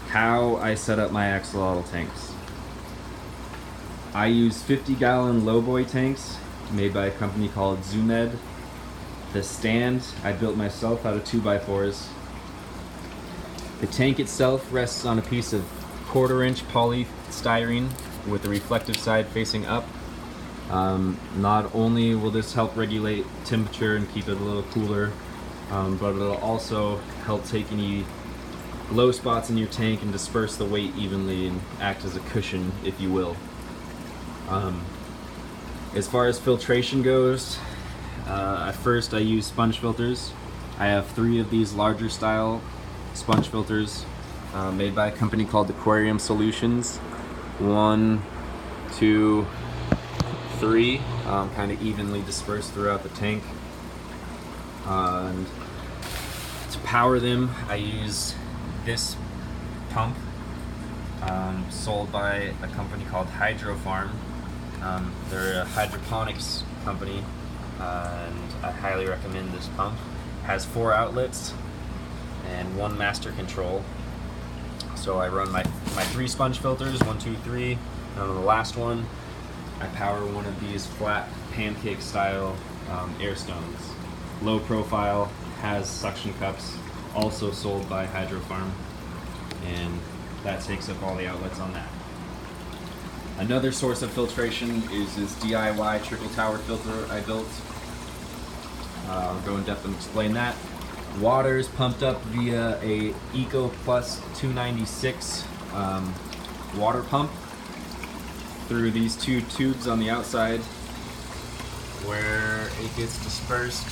how I set up my axolotl tanks. I use 50-gallon lowboy tanks made by a company called Zoomed. The stand I built myself out of 2x4s. The tank itself rests on a piece of 1/4-inch polystyrene with the reflective side facing up. Not only will this help regulate temperature and keep it a little cooler, but it'll also help take any low spots in your tank and disperse the weight evenly and act as a cushion, if you will. As far as filtration goes, at first I use sponge filters. I have 3 of these larger style sponge filters made by a company called Aquarium Solutions. 1, 2, 3, kind of evenly dispersed throughout the tank. And to power them, I use this pump sold by a company called Hydrofarm. They're a hydroponics company, and I highly recommend this pump. It has 4 outlets and 1 master control. So I run my 3 sponge filters, 1, 2, 3, and on the last one, I power one of these flat pancake style air stones. Low profile, has suction cups, also sold by Hydrofarm, and that takes up all the outlets on that. Another source of filtration is this DIY trickle tower filter I built. I'll go in depth and explain that. Water is pumped up via a Eco Plus 296 water pump through these 2 tubes on the outside, where it gets dispersed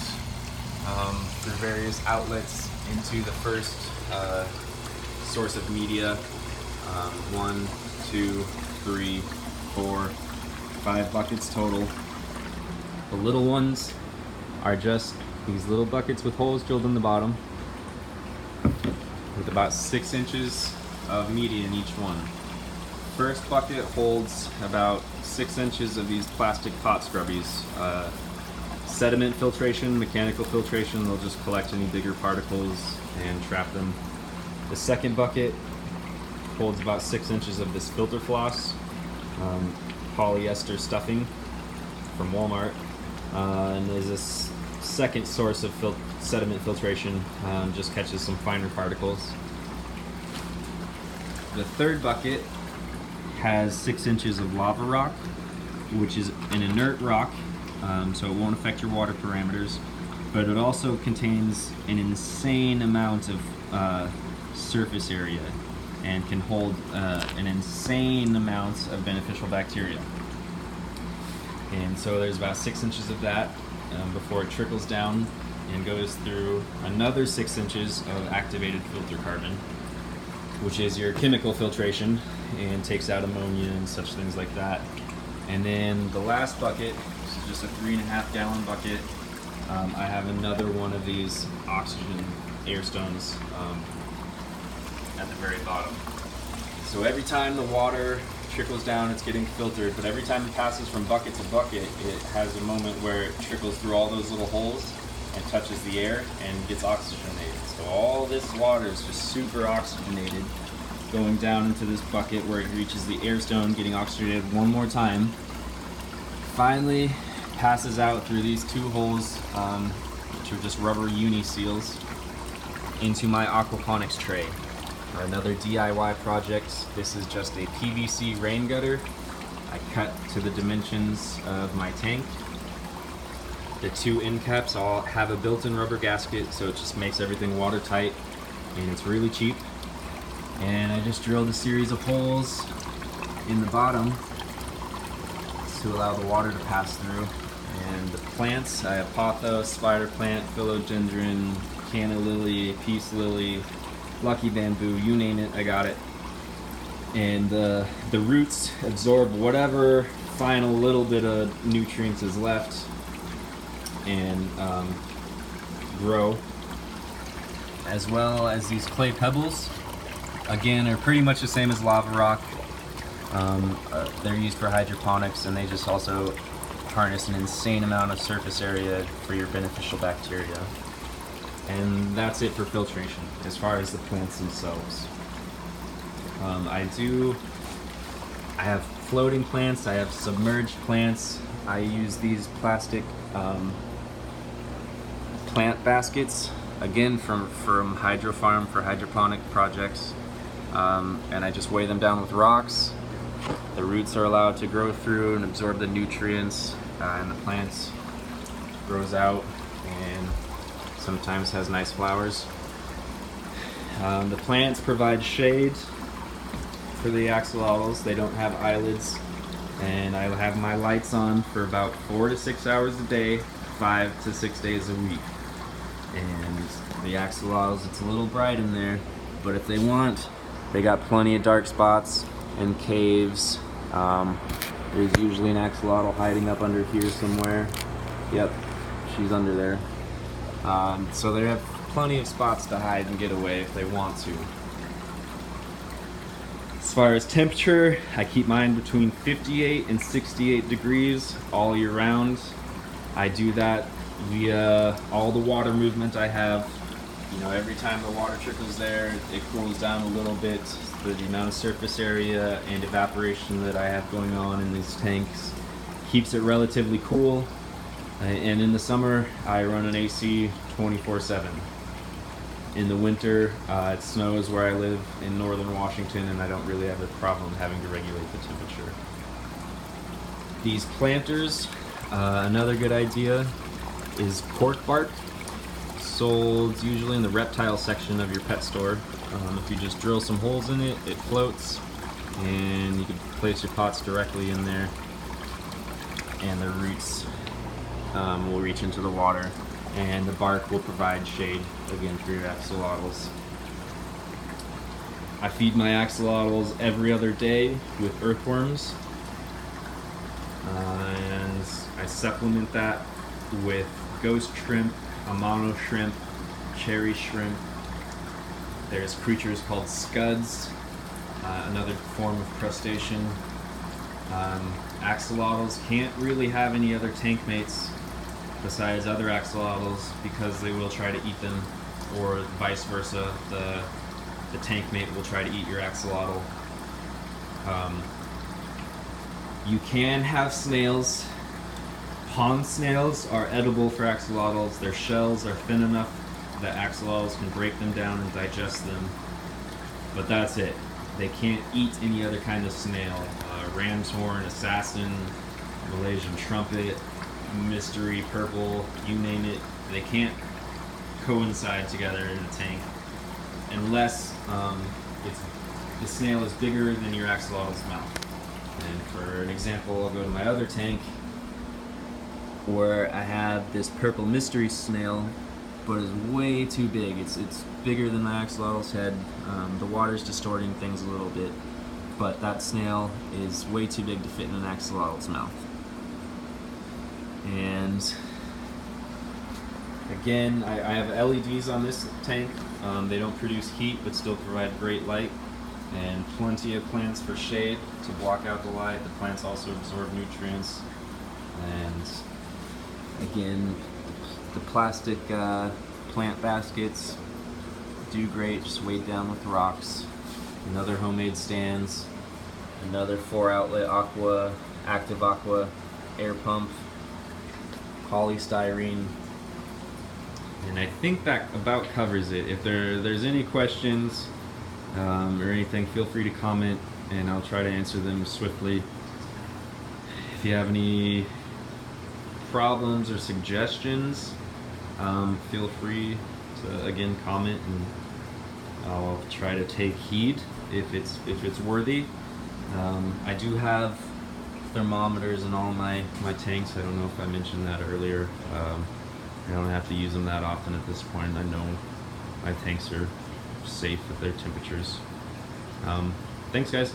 through various outlets into the first source of media. 1, 2, 3, 4, 5 buckets total. The little ones are just these little buckets with holes drilled in the bottom, with about 6 inches of media in each one. First bucket holds about 6 inches of these plastic pot scrubbies. Sediment filtration, mechanical filtration, they'll just collect any bigger particles and trap them. The second bucket holds about 6 inches of this filter floss, polyester stuffing from Walmart. And there's this second source of sediment filtration, just catches some finer particles. The third bucket has 6 inches of lava rock, which is an inert rock, so it won't affect your water parameters, but it also contains an insane amount of surface area and can hold an insane amount of beneficial bacteria. And so there's about 6 inches of that before it trickles down and goes through another 6 inches of activated filter carbon, which is your chemical filtration and takes out ammonia and such things like that. And then the last bucket, which is just a 3.5-gallon bucket, I have another one of these oxygen air stones at the very bottom. So every time the water trickles down, it's getting filtered, but every time it passes from bucket to bucket, it has a moment where it trickles through all those little holes and touches the air and gets oxygenated. So all this water is just super oxygenated, going down into this bucket where it reaches the air stone, getting oxygenated one more time. Finally passes out through these 2 holes, which are just rubber uni seals, into my aquaponics tray. Another DIY project. This is just a PVC rain gutter I cut to the dimensions of my tank. The 2 end caps all have a built-in rubber gasket, so it just makes everything watertight, and it's really cheap. And I just drilled a series of holes in the bottom to allow the water to pass through. And the plants, I have pothos, spider plant, philodendron, canna lily, peace lily, lucky bamboo, you name it, I got it. And the roots absorb whatever final little bit of nutrients is left and grow. As well as these clay pebbles, again, are pretty much the same as lava rock. They're used for hydroponics, and they just also harness an insane amount of surface area for your beneficial bacteria. And that's it for filtration as far as the plants themselves. I have floating plants, I have submerged plants. I use these plastic plant baskets, again from Hydro Farm for hydroponic projects. And I just weigh them down with rocks. The roots are allowed to grow through and absorb the nutrients, and the plants grows out and sometimes has nice flowers. The plants provide shade for the axolotls. They don't have eyelids, and I have my lights on for about 4 to 6 hours a day, 5 to 6 days a week. And the axolotls, it's a little bright in there, but if they want, they got plenty of dark spots and caves. There's usually an axolotl hiding up under here somewhere. Yep, she's under there. So they have plenty of spots to hide and get away if they want to. As far as temperature, I keep mine between 58 and 68 degrees all year round. I do that via all the water movement I have. You know, every time the water trickles there, it cools down a little bit. The amount of surface area and evaporation that I have going on in these tanks keeps it relatively cool. And in the summer, I run an AC 24/7. In the winter, it snows where I live in northern Washington, and I don't really have a problem having to regulate the temperature. These planters, another good idea is cork bark, sold usually in the reptile section of your pet store. If you just drill some holes in it, it floats, and you can place your pots directly in there, and the roots will reach into the water, and the bark will provide shade again for your axolotls. I feed my axolotls every other day with earthworms, and I supplement that with ghost shrimp, amano shrimp, cherry shrimp. There's creatures called scuds, another form of crustacean. Axolotls can't really have any other tank mates besides other axolotls because they will try to eat them, or vice versa. The tank mate will try to eat your axolotl. You can have snails. Pond snails are edible for axolotls. Their shells are thin enough that axolotls can break them down and digest them, but that's it. They can't eat any other kind of snail. Ram's horn, assassin, Malaysian trumpet, mystery purple, you name it. They can't coincide together in a tank unless the snail is bigger than your axolotl's mouth. And for an example, I'll go to my other tank where I have this purple mystery snail, but it's way too big. It's bigger than my axolotl's head. The water's distorting things a little bit, but that snail is way too big to fit in an axolotl's mouth. And again, I have LEDs on this tank. They don't produce heat, but still provide great light, and plenty of plants for shade to block out the light. The plants also absorb nutrients. And again, the plastic plant baskets do great, just weighed down with rocks. Another homemade stands, another 4-outlet active aqua air pump, polystyrene, and I think that about covers it. If there's any questions or anything, feel free to comment and I'll try to answer them swiftly. If you have any problems or suggestions, feel free to again comment, and I'll try to take heed if it's worthy. I do have thermometers in all my tanks. I don't know if I mentioned that earlier. I don't have to use them that often at this point. I know my tanks are safe at their temperatures. Thanks guys.